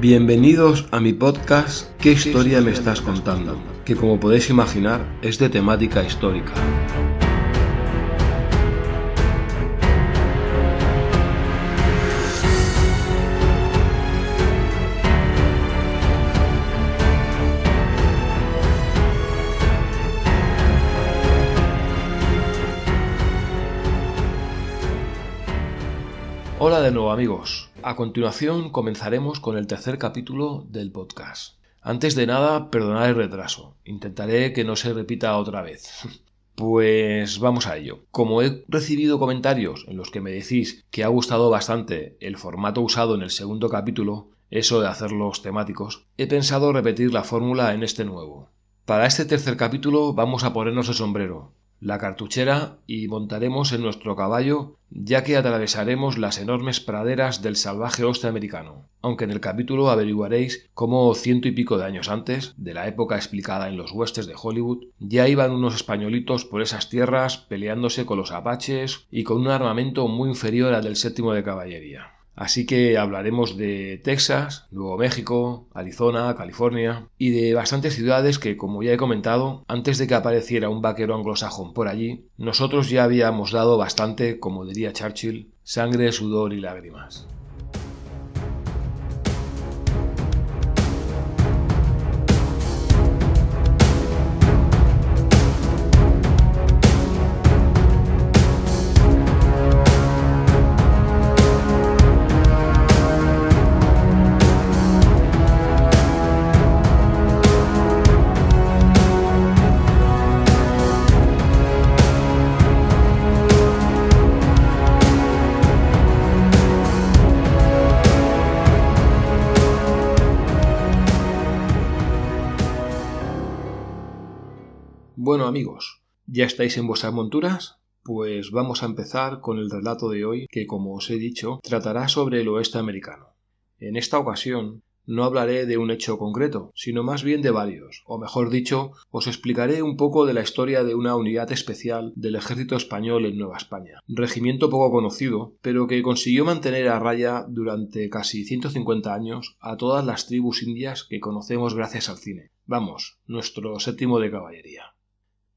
Bienvenidos a mi podcast ¿Qué historia me estás contando?, que como podéis imaginar es de temática histórica. Hola de nuevo amigos. A continuación comenzaremos con el tercer capítulo del podcast. Antes de nada, perdonad el retraso. Intentaré que no se repita otra vez. Pues vamos a ello. Como he recibido comentarios en los que me decís que ha gustado bastante el formato usado en el segundo capítulo, eso de hacerlos temáticos, he pensado repetir la fórmula en este nuevo. Para este tercer capítulo vamos a ponernos el sombrero, la cartuchera y montaremos en nuestro caballo, ya que atravesaremos las enormes praderas del salvaje oeste americano, aunque en el capítulo averiguaréis cómo 100 y pico de años antes, de la época explicada en los westerns de Hollywood, ya iban unos españolitos por esas tierras peleándose con los apaches y con un armamento muy inferior al del 7º de caballería. Así que hablaremos de Texas, Nuevo México, Arizona, California y de bastantes ciudades que, como ya he comentado, antes de que apareciera un vaquero anglosajón por allí, nosotros ya habíamos dado bastante, como diría Churchill, sangre, sudor y lágrimas. Bueno amigos, ¿ya estáis en vuestras monturas? Pues vamos a empezar con el relato de hoy que, como os he dicho, tratará sobre el oeste americano. En esta ocasión no hablaré de un hecho concreto, sino más bien de varios, o mejor dicho, os explicaré un poco de la historia de una unidad especial del ejército español en Nueva España, regimiento poco conocido, pero que consiguió mantener a raya durante casi 150 años a todas las tribus indias que conocemos gracias al cine. Vamos, nuestro 7º de caballería.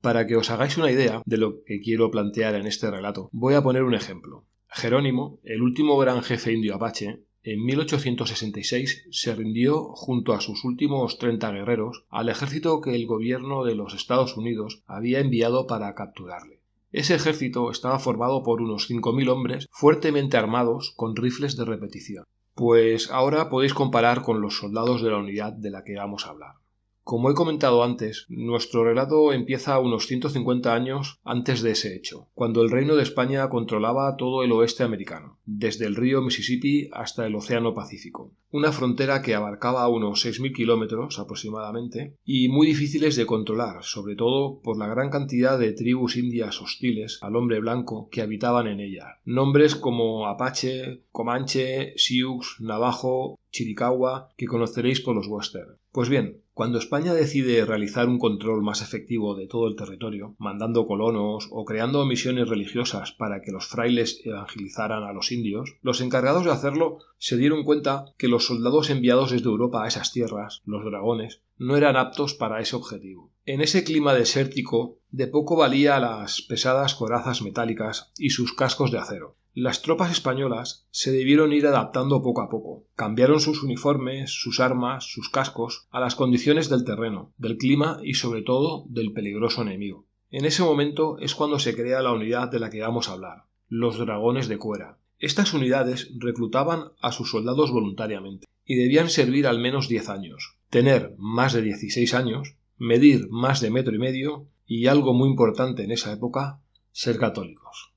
Para que os hagáis una idea de lo que quiero plantear en este relato, voy a poner un ejemplo. Jerónimo, el último gran jefe indio apache, en 1866 se rindió junto a sus últimos 30 guerreros al ejército que el gobierno de los Estados Unidos había enviado para capturarle. Ese ejército estaba formado por unos 5.000 hombres fuertemente armados con rifles de repetición. Pues ahora podéis comparar con los soldados de la unidad de la que vamos a hablar. Como he comentado antes, nuestro relato empieza unos 150 años antes de ese hecho, cuando el Reino de España controlaba todo el oeste americano, desde el río Mississippi hasta el Océano Pacífico, una frontera que abarcaba unos 6.000 kilómetros aproximadamente y muy difíciles de controlar, sobre todo por la gran cantidad de tribus indias hostiles al hombre blanco que habitaban en ella. Nombres como Apache, Comanche, Sioux, Navajo, Chiricahua, que conoceréis por los western. Pues bien, cuando España decide realizar un control más efectivo de todo el territorio, mandando colonos o creando misiones religiosas para que los frailes evangelizaran a los indios, los encargados de hacerlo se dieron cuenta que los soldados enviados desde Europa a esas tierras, los dragones, no eran aptos para ese objetivo. En ese clima desértico, de poco valía las pesadas corazas metálicas y sus cascos de acero. Las tropas españolas se debieron ir adaptando poco a poco. Cambiaron sus uniformes, sus armas, sus cascos a las condiciones del terreno, del clima y sobre todo del peligroso enemigo. En ese momento es cuando se crea la unidad de la que vamos a hablar, los dragones de cuera. Estas unidades reclutaban a sus soldados voluntariamente y debían servir al menos 10 años, tener más de 16 años, medir más de 1,5 metros y, algo muy importante en esa época, ser católicos.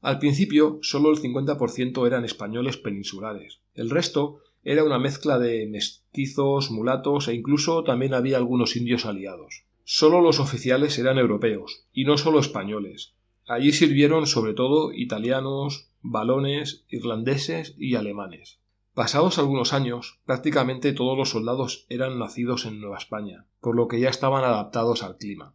Al principio, solo el 50% eran españoles peninsulares. El resto era una mezcla de mestizos, mulatos e incluso también había algunos indios aliados. Solo los oficiales eran europeos, y no solo españoles. Allí sirvieron sobre todo italianos, valones, irlandeses y alemanes. Pasados algunos años, prácticamente todos los soldados eran nacidos en Nueva España, por lo que ya estaban adaptados al clima.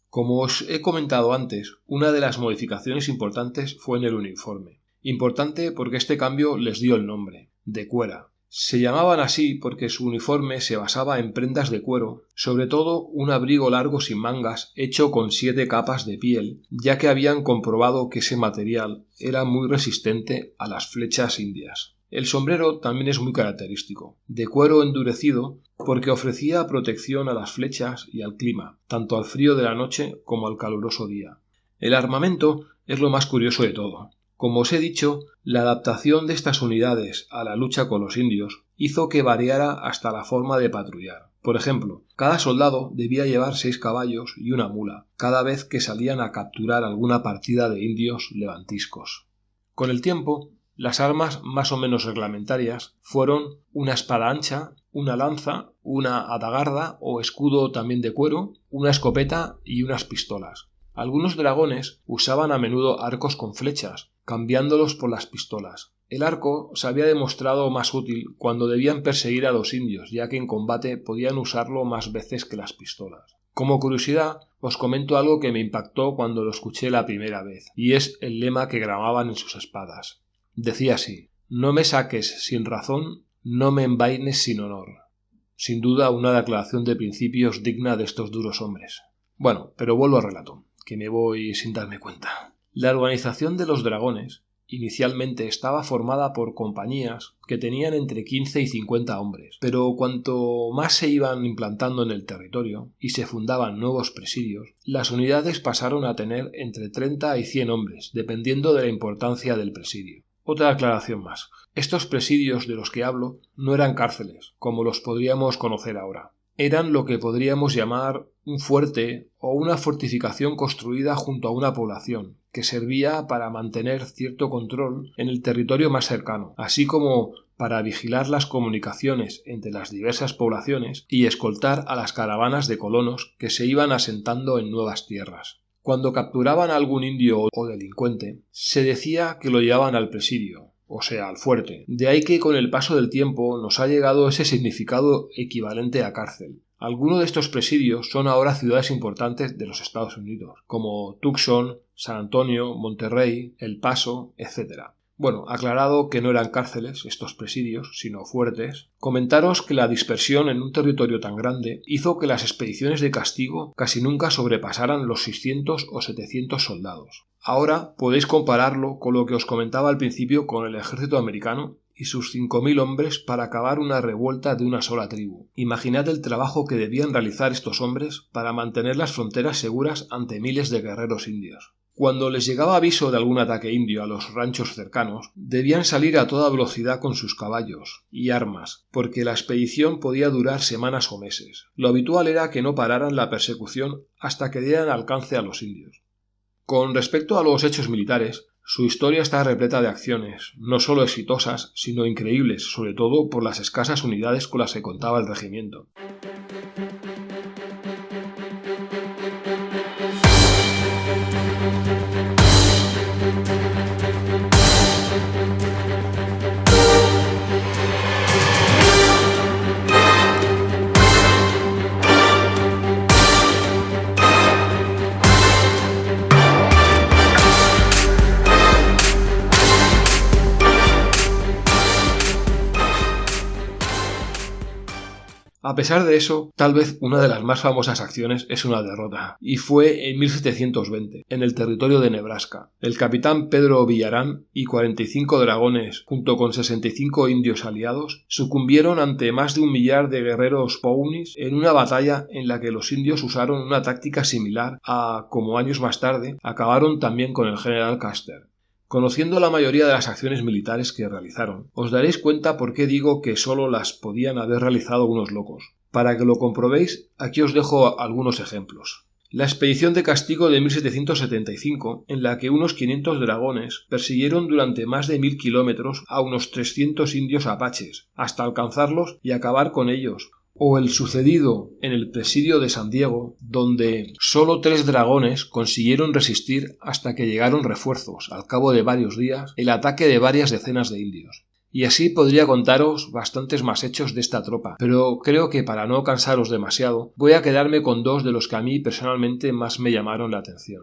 Como os he comentado antes, una de las modificaciones importantes fue en el uniforme. Importante porque este cambio les dio el nombre, de cuera. Se llamaban así porque su uniforme se basaba en prendas de cuero, sobre todo un abrigo largo sin mangas hecho con 7 capas de piel, ya que habían comprobado que ese material era muy resistente a las flechas indias. El sombrero también es muy característico, de cuero endurecido porque ofrecía protección a las flechas y al clima, tanto al frío de la noche como al caluroso día. El armamento es lo más curioso de todo. Como os he dicho, la adaptación de estas unidades a la lucha con los indios hizo que variara hasta la forma de patrullar. Por ejemplo, cada soldado debía llevar 6 caballos y una mula, cada vez que salían a capturar alguna partida de indios levantiscos. Con el tiempo, las armas más o menos reglamentarias fueron una espada ancha, una lanza, una adagarda o escudo también de cuero, una escopeta y unas pistolas. Algunos dragones usaban a menudo arcos con flechas, cambiándolos por las pistolas. El arco se había demostrado más útil cuando debían perseguir a los indios, ya que en combate podían usarlo más veces que las pistolas. Como curiosidad, os comento algo que me impactó cuando lo escuché la primera vez, y es el lema que grababan en sus espadas. Decía así: «No me saques sin razón, no me envaines sin honor». Sin duda una declaración de principios digna de estos duros hombres. Bueno, pero vuelvo al relato, que me voy sin darme cuenta. La organización de los dragones inicialmente estaba formada por compañías que tenían entre 15 y 50 hombres, pero cuanto más se iban implantando en el territorio y se fundaban nuevos presidios, las unidades pasaron a tener entre 30 y 100 hombres, dependiendo de la importancia del presidio. Otra aclaración más. Estos presidios de los que hablo no eran cárceles, como los podríamos conocer ahora. Eran lo que podríamos llamar un fuerte o una fortificación construida junto a una población, que servía para mantener cierto control en el territorio más cercano, así como para vigilar las comunicaciones entre las diversas poblaciones y escoltar a las caravanas de colonos que se iban asentando en nuevas tierras. Cuando capturaban a algún indio o delincuente, se decía que lo llevaban al presidio, o sea, al fuerte. De ahí que con el paso del tiempo nos ha llegado ese significado equivalente a cárcel. Algunos de estos presidios son ahora ciudades importantes de los Estados Unidos, como Tucson, San Antonio, Monterrey, El Paso, etc. Bueno, aclarado que no eran cárceles estos presidios, sino fuertes, comentaros que la dispersión en un territorio tan grande hizo que las expediciones de castigo casi nunca sobrepasaran los 600 o 700 soldados. Ahora podéis compararlo con lo que os comentaba al principio con el ejército americano y sus 5.000 hombres para acabar una revuelta de una sola tribu. Imaginad el trabajo que debían realizar estos hombres para mantener las fronteras seguras ante miles de guerreros indios. Cuando les llegaba aviso de algún ataque indio a los ranchos cercanos, debían salir a toda velocidad con sus caballos y armas, porque la expedición podía durar semanas o meses. Lo habitual era que no pararan la persecución hasta que dieran alcance a los indios. Con respecto a los hechos militares, su historia está repleta de acciones, no solo exitosas, sino increíbles, sobre todo por las escasas unidades con las que contaba el regimiento. A pesar de eso, tal vez una de las más famosas acciones es una derrota, y fue en 1720, en el territorio de Nebraska. El capitán Pedro Villarán y 45 dragones, junto con 65 indios aliados, sucumbieron ante más de 1 millar de guerreros pawnees en una batalla en la que los indios usaron una táctica similar a, como años más tarde, acabaron también con el general Custer. Conociendo la mayoría de las acciones militares que realizaron, os daréis cuenta por qué digo que solo las podían haber realizado unos locos. Para que lo comprobéis, aquí os dejo algunos ejemplos. La expedición de castigo de 1775, en la que unos 500 dragones persiguieron durante más de 1000 kilómetros a unos 300 indios apaches, hasta alcanzarlos y acabar con ellos. O el sucedido en el presidio de San Diego, donde solo 3 dragones consiguieron resistir hasta que llegaron refuerzos, al cabo de varios días, el ataque de varias decenas de indios. Y así podría contaros bastantes más hechos de esta tropa, pero creo que para no cansaros demasiado, voy a quedarme con 2 de los que a mí personalmente más me llamaron la atención.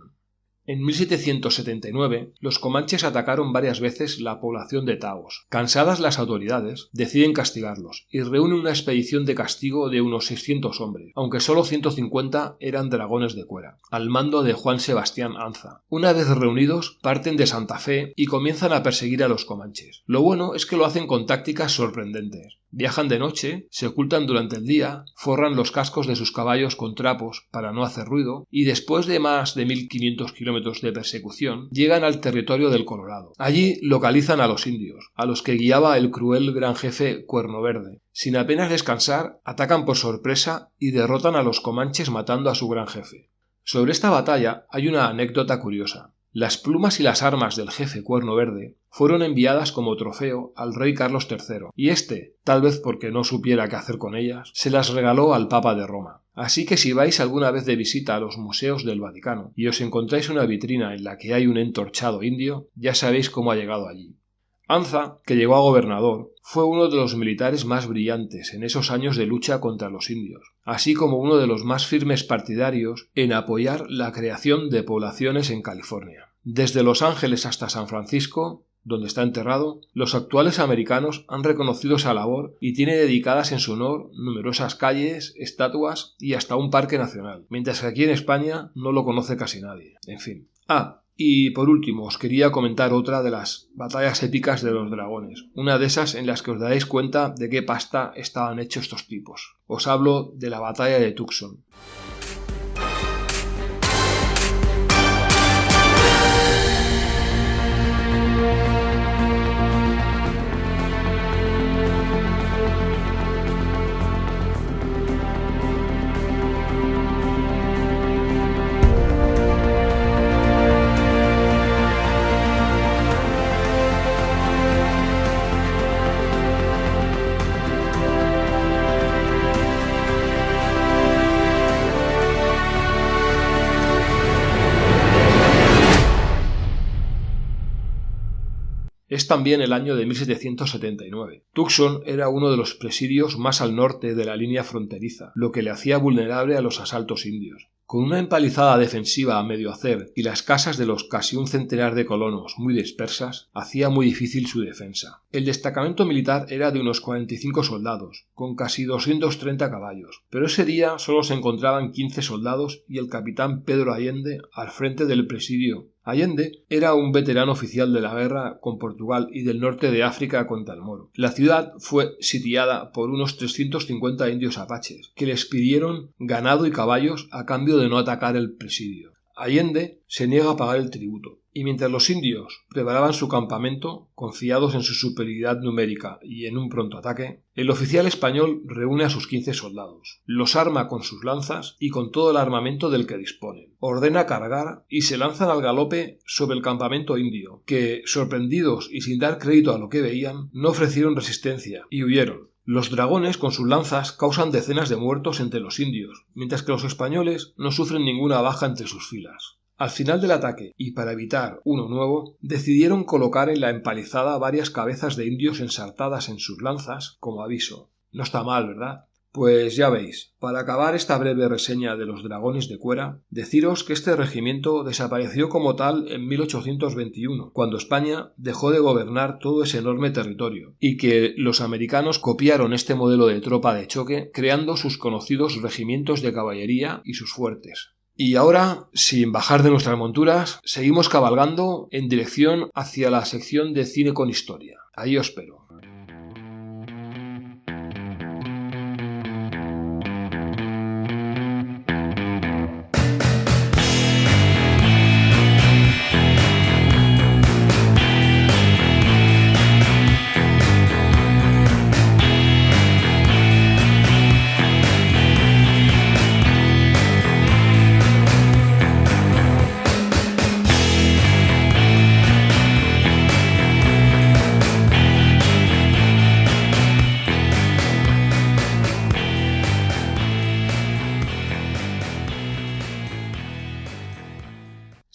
En 1779, los comanches atacaron varias veces la población de Taos. Cansadas las autoridades, deciden castigarlos y reúnen una expedición de castigo de unos 600 hombres, aunque solo 150 eran dragones de Cuera, al mando de Juan Sebastián Anza. Una vez reunidos, parten de Santa Fe y comienzan a perseguir a los comanches. Lo bueno es que lo hacen con tácticas sorprendentes. Viajan de noche, se ocultan durante el día, forran los cascos de sus caballos con trapos para no hacer ruido y después de más de 1500 kilómetros de persecución llegan al territorio del Colorado. Allí localizan a los indios, a los que guiaba el cruel gran jefe Cuerno Verde. Sin apenas descansar, atacan por sorpresa y derrotan a los comanches matando a su gran jefe. Sobre esta batalla hay una anécdota curiosa. Las plumas y las armas del jefe Cuerno Verde fueron enviadas como trofeo al rey Carlos III, y éste, tal vez porque no supiera qué hacer con ellas, se las regaló al Papa de Roma. Así que si vais alguna vez de visita a los museos del Vaticano y os encontráis una vitrina en la que hay un entorchado indio, ya sabéis cómo ha llegado allí. Anza, que llegó a gobernador, fue uno de los militares más brillantes en esos años de lucha contra los indios, así como uno de los más firmes partidarios en apoyar la creación de poblaciones en California. Desde Los Ángeles hasta San Francisco, donde está enterrado, los actuales americanos han reconocido esa labor y tiene dedicadas en su honor numerosas calles, estatuas y hasta un parque nacional, mientras que aquí en España no lo conoce casi nadie. En fin. Y por último, os quería comentar otra de las batallas épicas de los dragones, una de esas en las que os daréis cuenta de qué pasta estaban hechos estos tipos. Os hablo de la batalla de Tucson. Es también el año de 1779. Tucson era uno de los presidios más al norte de la línea fronteriza, lo que le hacía vulnerable a los asaltos indios. Con una empalizada defensiva a medio hacer y las casas de los casi un centenar de colonos muy dispersas, hacía muy difícil su defensa. El destacamento militar era de unos 45 soldados, con casi 230 caballos, pero ese día solo se encontraban 15 soldados y el capitán Pedro Allende al frente del presidio. Allende era un veterano oficial de la guerra con Portugal y del norte de África contra el Moro. La ciudad fue sitiada por unos 350 indios apaches, que les pidieron ganado y caballos a cambio de no atacar el presidio. Allende se niega a pagar el tributo, y mientras los indios preparaban su campamento, confiados en su superioridad numérica y en un pronto ataque, el oficial español reúne a sus 15 soldados, los arma con sus lanzas y con todo el armamento del que disponen, ordena cargar y se lanzan al galope sobre el campamento indio, que, sorprendidos y sin dar crédito a lo que veían, no ofrecieron resistencia y huyeron. Los dragones con sus lanzas causan decenas de muertos entre los indios, mientras que los españoles no sufren ninguna baja entre sus filas. Al final del ataque, y para evitar uno nuevo, decidieron colocar en la empalizada varias cabezas de indios ensartadas en sus lanzas como aviso. No está mal, ¿verdad? Pues ya veis, para acabar esta breve reseña de los dragones de Cuera, deciros que este regimiento desapareció como tal en 1821, cuando España dejó de gobernar todo ese enorme territorio, y que los americanos copiaron este modelo de tropa de choque creando sus conocidos regimientos de caballería y sus fuertes. Y ahora, sin bajar de nuestras monturas, seguimos cabalgando en dirección hacia la sección de cine con historia. Ahí os espero.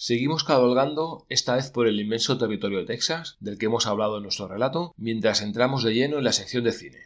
Seguimos cabalgando, esta vez por el inmenso territorio de Texas, del que hemos hablado en nuestro relato, mientras entramos de lleno en la sección de cine.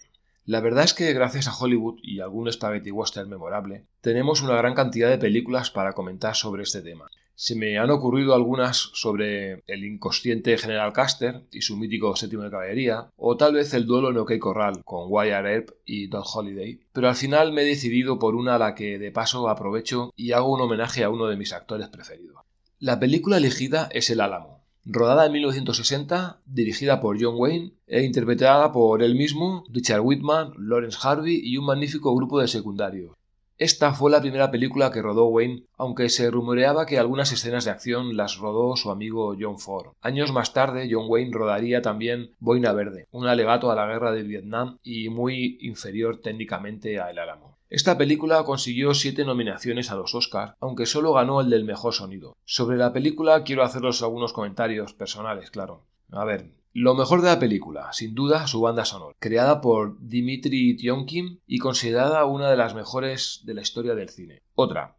La verdad es que gracias a Hollywood y algún spaghetti western memorable, tenemos una gran cantidad de películas para comentar sobre este tema. Se me han ocurrido algunas sobre el inconsciente General Custer y su mítico séptimo de caballería, o tal vez el duelo en OK Corral con Wyatt Earp y Doc Holliday, pero al final me he decidido por una a la que de paso aprovecho y hago un homenaje a uno de mis actores preferidos. La película elegida es El Álamo, rodada en 1960, dirigida por John Wayne e interpretada por él mismo, Richard Whitman, Lawrence Harvey y un magnífico grupo de secundarios. Esta fue la primera película que rodó Wayne, aunque se rumoreaba que algunas escenas de acción las rodó su amigo John Ford. Años más tarde, John Wayne rodaría también Boina Verde, un alegato a la guerra de Vietnam y muy inferior técnicamente a El Álamo. Esta película consiguió 7 nominaciones a los Oscars, aunque solo ganó el del mejor sonido. Sobre la película quiero haceros algunos comentarios personales, claro. A ver, lo mejor de la película, sin duda, su banda sonora, creada por Dimitri Tiomkin y considerada una de las mejores de la historia del cine. Otra,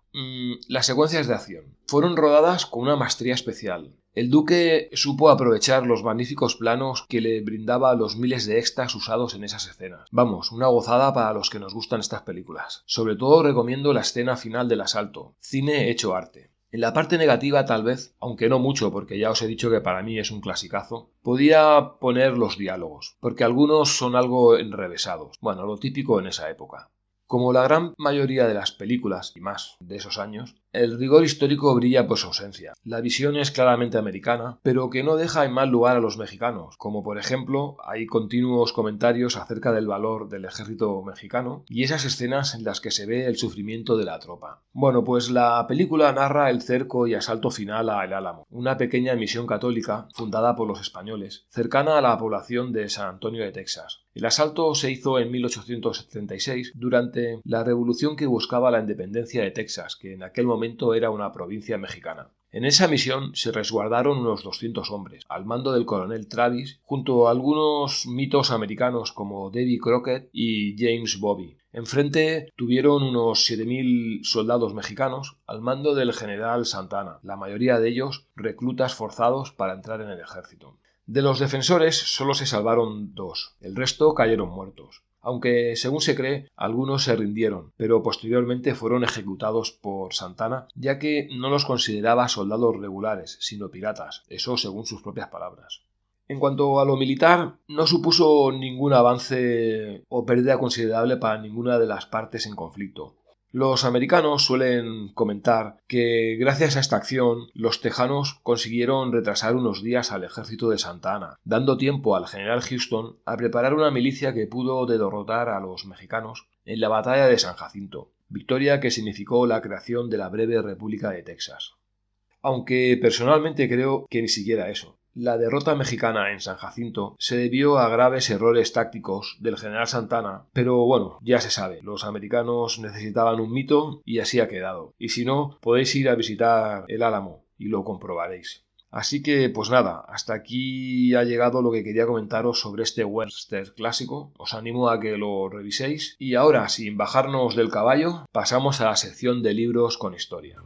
las secuencias de acción. Fueron rodadas con una maestría especial. El Duque supo aprovechar los magníficos planos que le brindaba a los miles de extras usados en esas escenas. Vamos, una gozada para los que nos gustan estas películas. Sobre todo recomiendo la escena final del asalto. Cine hecho arte. En la parte negativa tal vez, aunque no mucho porque ya os he dicho que para mí es un clasicazo, podía poner los diálogos, porque algunos son algo enrevesados. Bueno, lo típico en esa época. Como la gran mayoría de las películas, y más de esos años, el rigor histórico brilla por su ausencia. La visión es claramente americana, pero que no deja en mal lugar a los mexicanos, como por ejemplo hay continuos comentarios acerca del valor del ejército mexicano y esas escenas en las que se ve el sufrimiento de la tropa. Bueno, pues la película narra el cerco y asalto final a El Álamo, una pequeña misión católica fundada por los españoles, cercana a la población de San Antonio de Texas. El asalto se hizo en 1876 durante la revolución que buscaba la independencia de Texas, que en aquel momento era una provincia mexicana. En esa misión se resguardaron unos 200 hombres, al mando del coronel Travis, junto a algunos mitos americanos como Davy Crockett y James Bobby. Enfrente tuvieron unos 7.000 soldados mexicanos, al mando del general Santana, la mayoría de ellos reclutas forzados para entrar en el ejército. De los defensores solo se salvaron 2, el resto cayeron muertos. Aunque, según se cree, algunos se rindieron, pero posteriormente fueron ejecutados por Santana, ya que no los consideraba soldados regulares, sino piratas, eso según sus propias palabras. En cuanto a lo militar, no supuso ningún avance o pérdida considerable para ninguna de las partes en conflicto. Los americanos suelen comentar que gracias a esta acción los tejanos consiguieron retrasar unos días al ejército de Santa Anna, dando tiempo al general Houston a preparar una milicia que pudo derrotar a los mexicanos en la batalla de San Jacinto, victoria que significó la creación de la breve República de Texas. Aunque personalmente creo que ni siquiera eso. La derrota mexicana en San Jacinto se debió a graves errores tácticos del general Santana, pero bueno, ya se sabe, los americanos necesitaban un mito y así ha quedado. Y si no, podéis ir a visitar El Álamo y lo comprobaréis. Así que, pues nada, hasta aquí ha llegado lo que quería comentaros sobre este western clásico. Os animo a que lo reviséis. Y ahora, sin bajarnos del caballo, pasamos a la sección de libros con historia.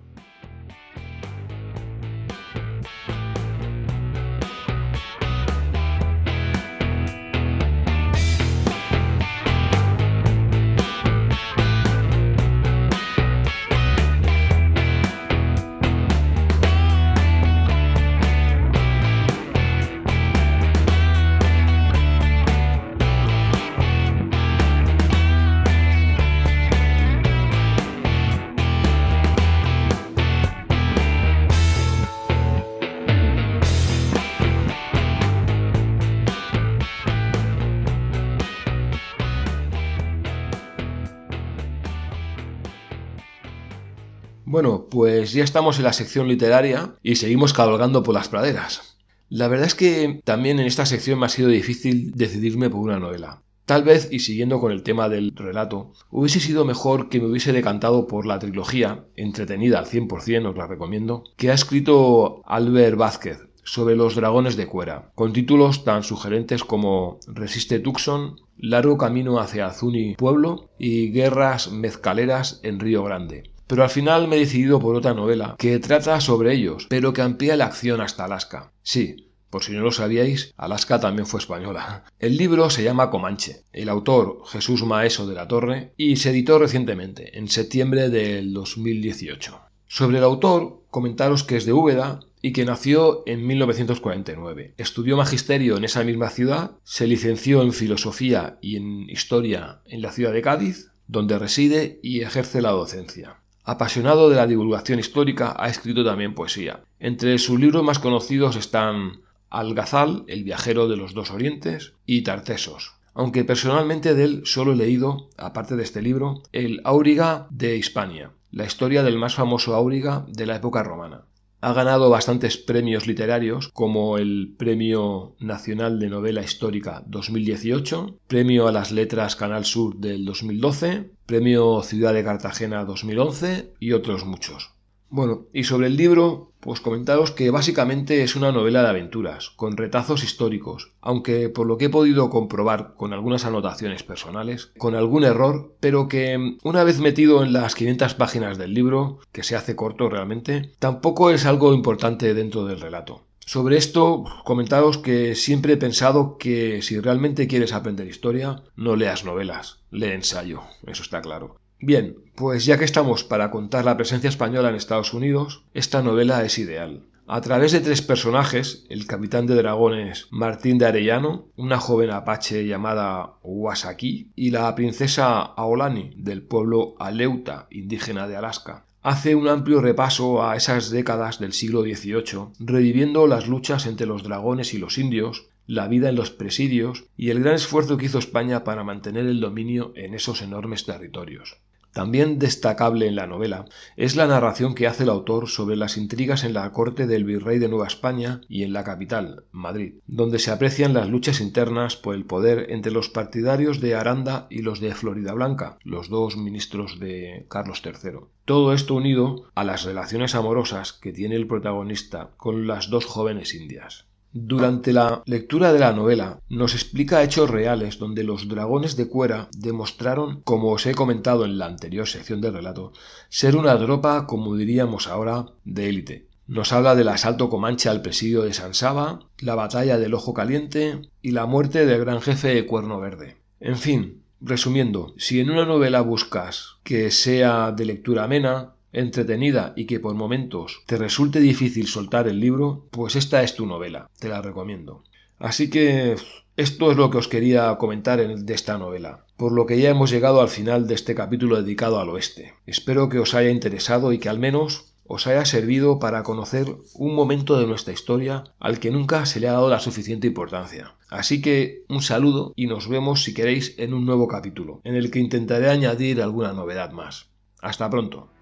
Bueno, pues ya estamos en la sección literaria y seguimos cabalgando por las praderas. La verdad es que también en esta sección me ha sido difícil decidirme por una novela. Tal vez, y siguiendo con el tema del relato, hubiese sido mejor que me hubiese decantado por la trilogía, entretenida al 100%, os la recomiendo, que ha escrito Albert Vázquez sobre los dragones de Cuera, con títulos tan sugerentes como Resiste Tucson, Largo camino hacia Zuni Pueblo y Guerras mezcaleras en Río Grande. Pero al final me he decidido por otra novela que trata sobre ellos, pero que amplía la acción hasta Alaska. Sí, por si no lo sabíais, Alaska también fue española. El libro se llama Comanche, el autor Jesús Maeso de la Torre, y se editó recientemente, en septiembre del 2018. Sobre el autor, Comentaros que es de Úbeda y que nació en 1949. Estudió magisterio en esa misma ciudad, se licenció en filosofía y en historia en la ciudad de Cádiz, donde reside y ejerce la docencia. Apasionado de la divulgación histórica, ha escrito también poesía. Entre sus libros más conocidos están Al-Ghazal, el viajero de los dos orientes, y Tartessos. Aunque personalmente de él solo he leído, aparte de este libro, el Áuriga de Hispania, la historia del más famoso áuriga de la época romana. Ha ganado bastantes premios literarios, como el Premio Nacional de Novela Histórica 2018, Premio a las Letras Canal Sur del 2012, Premio Ciudad de Cartagena 2011 y otros muchos. Bueno, y sobre el libro, pues comentaros que básicamente es una novela de aventuras, con retazos históricos, aunque por lo que he podido comprobar con algunas anotaciones personales, con algún error, pero que una vez metido en las 500 páginas del libro, que se hace corto realmente, tampoco es algo importante dentro del relato. Sobre esto, comentaros que siempre he pensado que si realmente quieres aprender historia, no leas novelas, lee ensayo, eso está claro. Bien, pues ya que estamos para contar la presencia española en Estados Unidos, esta novela es ideal. A través de tres personajes, el capitán de dragones Martín de Arellano, una joven apache llamada Wasaki y la princesa Aolani del pueblo Aleuta, indígena de Alaska, hace un amplio repaso a esas décadas del siglo XVIII, reviviendo las luchas entre los dragones y los indios, la vida en los presidios y el gran esfuerzo que hizo España para mantener el dominio en esos enormes territorios. También destacable en la novela es la narración que hace el autor sobre las intrigas en la corte del virrey de Nueva España y en la capital, Madrid, donde se aprecian las luchas internas por el poder entre los partidarios de Aranda y los de Floridablanca, los dos ministros de Carlos III. Todo esto unido a las relaciones amorosas que tiene el protagonista con las dos jóvenes indias. Durante la lectura de la novela nos explica hechos reales donde los dragones de Cuera demostraron, como os he comentado en la anterior sección del relato, ser una tropa, como diríamos ahora, de élite. Nos habla del asalto comanche al presidio de San Saba, la batalla del Ojo Caliente y la muerte del gran jefe de Cuerno Verde. En fin, resumiendo, si en una novela buscas que sea de lectura amena, entretenida y que por momentos te resulte difícil soltar el libro, pues esta es tu novela, te la recomiendo. Así que esto es lo que os quería comentar de esta novela, por lo que ya hemos llegado al final de este capítulo dedicado al oeste. Espero que os haya interesado y que al menos os haya servido para conocer un momento de nuestra historia al que nunca se le ha dado la suficiente importancia. Así que un saludo y nos vemos si queréis en un nuevo capítulo, en el que intentaré añadir alguna novedad más. Hasta pronto.